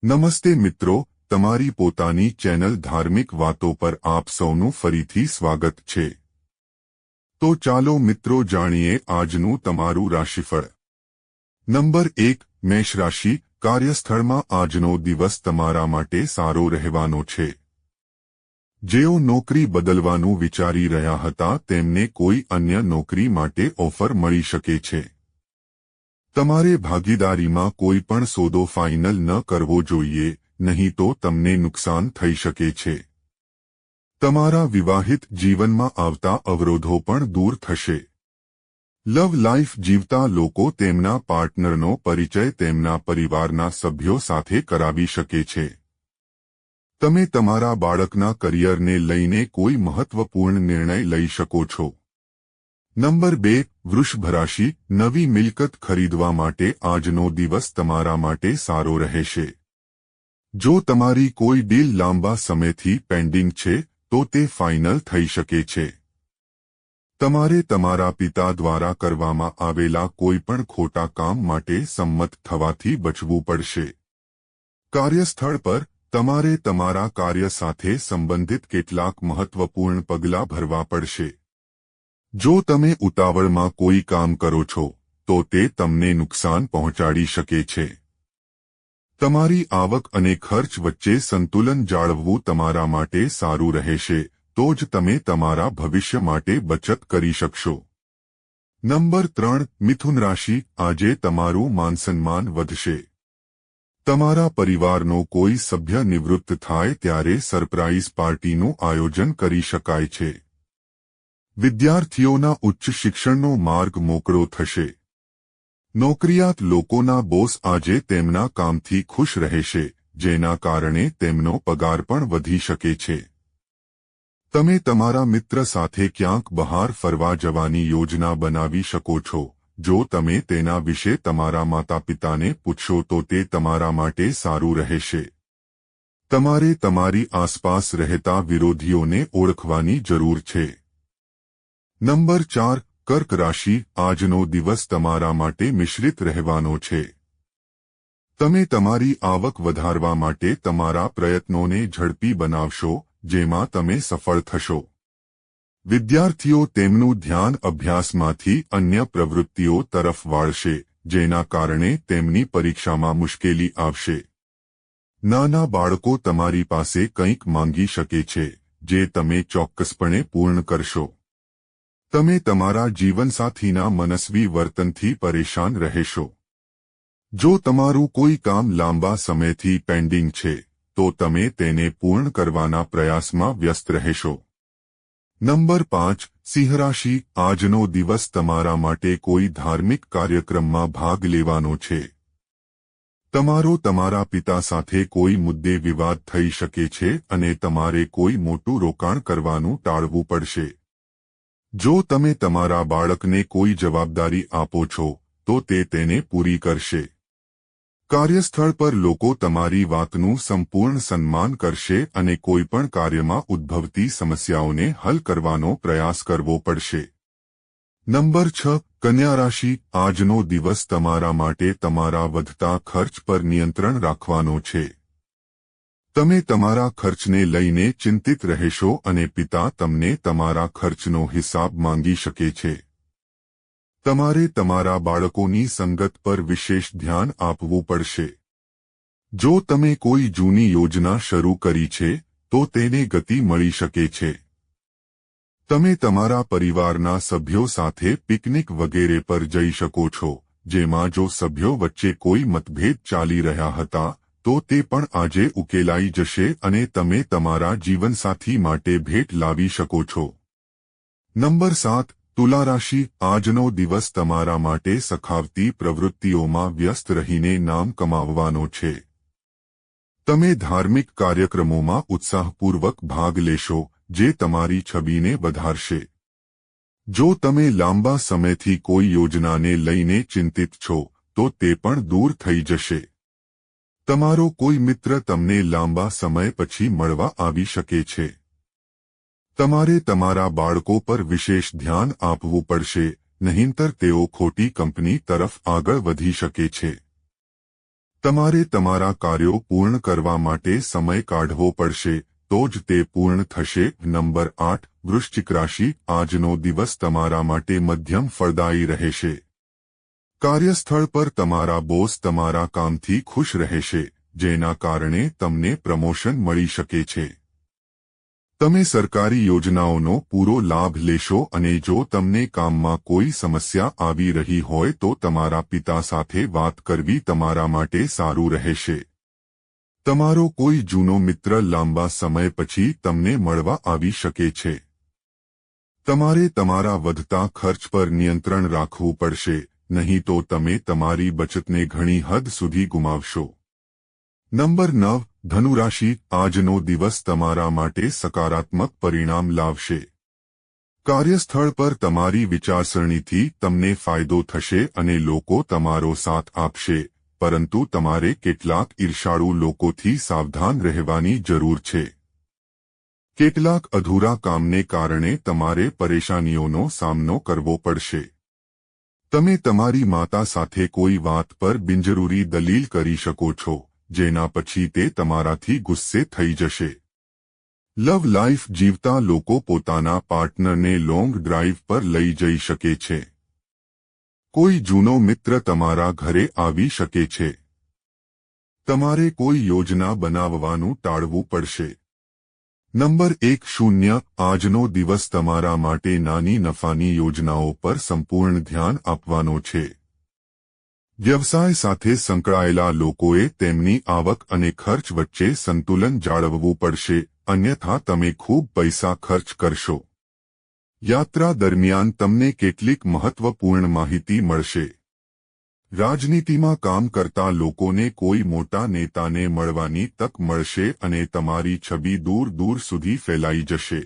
નમસ્તે મિત્રો, તમારી પોતાની ચેનલ ધાર્મિક વાતો પર આપ સૌનું ફરીથી સ્વાગત છે। તો ચાલો મિત્રો જાણીએ આજનું તમારું રાશિફળ। નંબર 1, મેષ રાશિ। કાર્યસ્થળમાં આજનો દિવસ તમારા માટે સારો રહેવાનો છે। જેઓ નોકરી બદલવાનું વિચારી રહ્યા હતા તેમને કોઈ અન્ય નોકરી માટે ઓફર મળી શકે છે। તમારે ભાગીદારીમાં કોઈ પણ સોદો ફાઇનલ ન કરવો જોઈએ, નહીં તો તમને નુકસાન થઈ શકે છે। તમારા વિવાહિત જીવનમાં આવતા અવરોધો પણ દૂર થશે। લવ લાઈફ જીવતા લોકો તેમના પાર્ટનરનો પરિચય તેમના પરિવારના સભ્યો સાથે કરાવી શકે છે। તમે તમારા બાળકના કરિયરને લઈને કોઈ મહત્વપૂર્ણ નિર્ણય લઈ શકો છો। નંબર 2, વૃષભ રાશિ। નવી મિલકત ખરીદવા માટે આજનો દિવસ તમારા માટે સારો રહેશે। જો તમારી કોઈ ડીલ લાંબા સમયથી પેન્ડિંગ છે તો તે ફાઇનલ થઈ શકે છે। તમારે તમારા પિતા દ્વારા કરવામાં આવેલા કોઈપણ ખોટા કામ માટે સંમત થવાથી બચવું પડશે। કાર્યસ્થળ પર તમારે તમારા કાર્ય સાથે સંબંધિત કેટલાક મહત્વપૂર્ણ પગલાં ભરવા પડશે। જો તમે ઉતાવળમાં કોઈ કામ કરો છો તો તે તમને નુકસાન પહોંચાડી શકે છે। તમારી આવક અને ખર્ચ વચ્ચે સંતુલન જાળવવું તમારા માટે સારું રહેશે, તો જ તમે તમારા ભવિષ્ય માટે બચત કરી શકશો। નંબર 3, મિથુન રાશિ। આજે તમારું માનસન્માન વધશે। તમારા પરિવારનો કોઈ સભ્ય નિવૃત્ત થાય ત્યારે સરપ્રાઇઝ પાર્ટીનું આયોજન કરી શકાય છે। વિદ્યાર્થીઓના ઉચ્ચ શિક્ષણનો માર્ગ મોકળો થશે। નોકરિયાત લોકોના બોસ આજે તેમના કામથી ખુશ રહેશે, જેના કારણે તેમનો પગાર પણ વધી શકે છે। તમે તમારા મિત્ર સાથે ક્યાંક બહાર ફરવા જવાની યોજના બનાવી શકો છો। જો તમે તેના વિશે તમારા માતાપિતાને પૂછશો તો તે તમારા માટે સારું રહેશે। તમારે તમારી આસપાસ રહેતા વિરોધીઓને ઓળખવાની જરૂર છે। નંબર 4, કર્ક રાશિ। આજનો દિવસ તમારા માટે મિશ્રિત રહેવાનો છે। તમે તમારી આવક વધારવા માટે તમારા પ્રયત્નોને ઝડપી બનાવશો, જેમાં તમે સફળ થશો। વિદ્યાર્થીઓ તેમનું ધ્યાન અભ્યાસમાંથી અન્ય પ્રવૃત્તિઓ તરફ વાળશે, જેના કારણે તેમની પરીક્ષામાં મુશ્કેલી આવશે। નાના બાળકો તમારી પાસે કંઈક માંગી શકે છે, જે તમે ચોક્કસપણે પૂર્ણ કરશો। તમે તમારા જીવનસાથીના મનસ્વી વર્તનથી પરેશાન રહેશો। જો તમારું કોઈ કામ લાંબા સમયથી પેન્ડિંગ છે તો તમે તેને પૂર્ણ કરવાના પ્રયાસમાં વ્યસ્ત રહેશો। નંબર 5, સિંહ રાશિ। આજનો દિવસ તમારા માટે કોઈ ધાર્મિક કાર્યક્રમમાં ભાગ લેવાનો છે। તમારો તમારા પિતા સાથે કોઈ મુદ્દે વિવાદ થઈ શકે છે અને તમારે કોઈ મોટું રોકાણ કરવાનું ટાળવું પડશે। જો તમે તમારા બાળકને કોઈ જવાબદારી આપો છો તો તે તેને પૂરી કરશે। કાર્યસ્થળ પર લોકો તમારી વાતનું સંપૂર્ણ સન્માન કરશે અને કોઈપણ કાર્યમાં ઉદ્ભવતી સમસ્યાઓને હલ કરવાનો પ્રયાસ કરવો પડશે। નંબર 6, કન્યા રાશિ। આજનો દિવસ તમારા માટે તમારા વધતા ખર્ચ પર નિયંત્રણ રાખવાનો છે। તમે તમારા ખર્ચને લઈને ચિંતિત રહેશો અને પિતા તમને તમારા ખર્ચનો હિસાબ માંગી શકે છે। તમારે તમારા બાળકોની સંગત પર વિશેષ ધ્યાન આપવું પડશે। જો તમે કોઈ જૂની યોજના શરૂ કરી છે તો તેને ગતિ મળી શકે છે। તમે તમારા પરિવારના સભ્યો સાથે પિકનિક વગેરે પર જઈ શકો છો, જેમાં જો સભ્યો વચ્ચે કોઈ મતભેદ ચાલી રહ્યા હતા તો તે પણ આજે ઉકેલાઈ જશે અને તમે તમારા જીવનસાથી માટે ભેટ લાવી શકો છો। નંબર 7, તુલા રાશિ। આજનો દિવસ તમારા માટે સખાવતી પ્રવૃત્તિઓમાં વ્યસ્ત રહીને નામ કમાવવાનો છે। તમે ધાર્મિક કાર્યક્રમોમાં ઉત્સાહપૂર્વક ભાગ લેશો, જે તમારી છબીને વધારશે। જો તમે લાંબા સમયથી કોઈ યોજનાને લઈને ચિંતિત છો તો તે પણ દૂર થઈ જશે। તમારો કોઈ મિત્ર તમને લાંબા સમય પછી મળવા આવી શકે છે। તમારે તમારા બાળકો પર વિશેષ ધ્યાન આપવું પડશે, નહીંતર તેઓ ખોટી કંપની તરફ આગળ વધી શકે છે। તમારે તમારા કાર્યો પૂર્ણ કરવા માટે સમય કાઢવો પડશે, તો જ તે પૂર્ણ થશે. નંબર 8 વૃશ્ચિક રાશિ, આજનો દિવસ તમારા માટે મધ્યમ ફળદાયી રહેશે. કાર્યસ્થળ પર તમારા બોસ તમારા કામથી ખુશ રહેશે, જેના કારણે તમને પ્રમોશન મળી શકે છે. તમે સરકારી યોજનાઓનો પૂરો લાભ લેશો અને જો તમને કામમાં કોઈ સમસ્યા આવી રહી હોય તો તમારા પિતા સાથે વાત કરવી તમારા માટે સારું રહેશે. તમારો કોઈ જૂનો મિત્ર લાંબા સમય પછી તમને મળવા આવી શકે છે. તમારે તમારા વધતા ખર્ચ પર નિયંત્રણ રાખવું પડશે, નહીં તો તમે તમારી બચતને ઘણી હદ સુધી ગુમાવશો. નંબર 9 ધનુ રાશિ, આજનો દિવસ તમારા માટે સકારાત્મક પરિણામ લાવશે. કાર્યસ્થળ પર તમારી વિચારસરણીથી તમને ફાયદો થશે અને લોકો તમારો સાથ આપશે, પરંતુ તમારે કેટલાક ઈર્ષાળુ લોકોથી સાવધાન રહેવાની જરૂર છે. કેટલાક અધૂરા કામને કારણે તમારે પરેશાનીઓનો સામનો કરવો પડશે. તમે તમારી માતા સાથે કોઈ વાત પર બિનજરૂરી દલીલ કરી શકો છો, જેના પછી તે તમારાથી ગુસ્સે થઈ જશે. લવ લાઈફ જીવતા લોકો પોતાના પાર્ટનરને લોંગ ડ્રાઈવ પર લઈ જઈ શકે છે. કોઈ જૂનો મિત્ર તમારા ઘરે આવી શકે છે. તમારે કોઈ યોજના બનાવવાનું ટાળવું પડશે. નંબર 10 આજનો દિવસ તમારા માટે નાની નફાની યોજનાઓ પર સંપૂર્ણ ધ્યાન આપવાનો છે. વ્યવસાય સાથે સંકળાયેલા લોકોએ તેમની આવક અને ખર્ચ વચ્ચે સંતુલન જાળવવું પડશે, અન્યથા તમે ખૂબ પૈસા ખર્ચ કરશો. યાત્રા દરમિયાન તમને કેટલીક મહત્વપૂર્ણ માહિતી મળશે. રાજનીતિમાં કામ કરતા લોકોને કોઈ મોટા નેતાને મળવાની તક મળશે અને તમારી છબી દૂર દૂર સુધી ફેલાઈ જશે.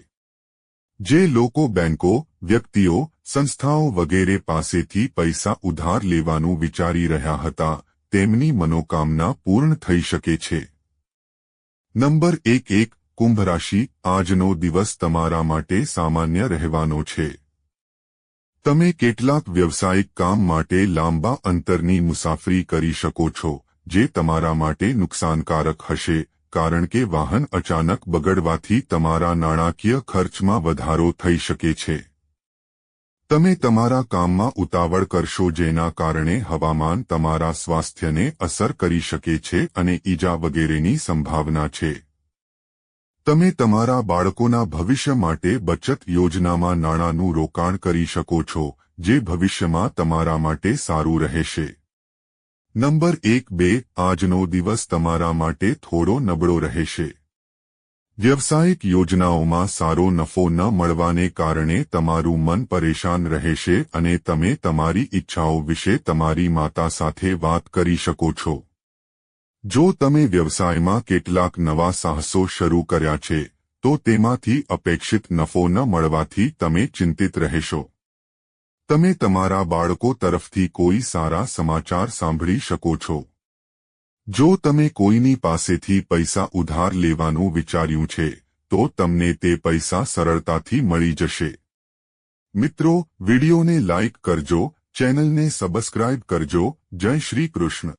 જે લોકો બેંકો, વ્યક્તિઓ, સંસ્થાઓ વગેરે પાસેથી પૈસા ઉધાર લેવાનું વિચારી રહ્યા હતા, તેમની મનોકામના પૂર્ણ થઈ શકે છે. નંબર 1 કુંભ રાશિ, આજનો દિવસ તમારા માટે સામાન્ય રહેવાનો છે. તમે કેટલાક વ્યવસાયિક કામ માટે લાંબા અંતરની મુસાફરી કરી શકો છો, જે તમારા માટે નુકસાનકારક હશે, કારણ કે વાહન અચાનક બગડવાથી તમારા નાણાકીય ખર્ચમાં વધારો થઈ શકે છે. તમે તમારા કામમાં ઉતાવળ કરશો, જેના કારણે હવામાન તમારા સ્વાસ્થ્યને અસર કરી શકે છે અને ઈજા વગેરેની સંભાવના છે. તમે તમારા બાળકોના ભવિષ્ય માટે બચત યોજનામાં નાણાંનું રોકાણ કરી શકો છો, જે ભવિષ્યમાં તમારા માટે સારું રહેશે. નંબર 1-2 આજનો દિવસ તમારા માટે થોડો નબળો રહેશે. વ્યવસાયિક યોજનાઓમાં સારો નફો ન મળવાને કારણે તમારું મન પરેશાન રહેશે અને તમે તમારી ઈચ્છાઓ વિશે તમારી માતા સાથે વાત કરી શકો છો. જો તમે વ્યવસાયમાં કેટલાક નવા સાહસો શરૂ કર્યા છે, તો તેમાંથી અપેક્ષિત નફો ન મળવાથી તમે ચિંતિત રહેશો. તમે તમારા બાળકો તરફથી કોઈ સારા સમાચાર સાંભળી શકો છો. જો તમે કોઈની પાસેથી પૈસા ઉધાર લેવાનું વિચાર્યું છે, તો તમને તે પૈસા સરળતાથી મળી જશે. મિત્રો, વિડિયોને લાઇક કરજો, ચેનલને સબસ્ક્રાઇબ કરજો. જય શ્રી કૃષ્ણ.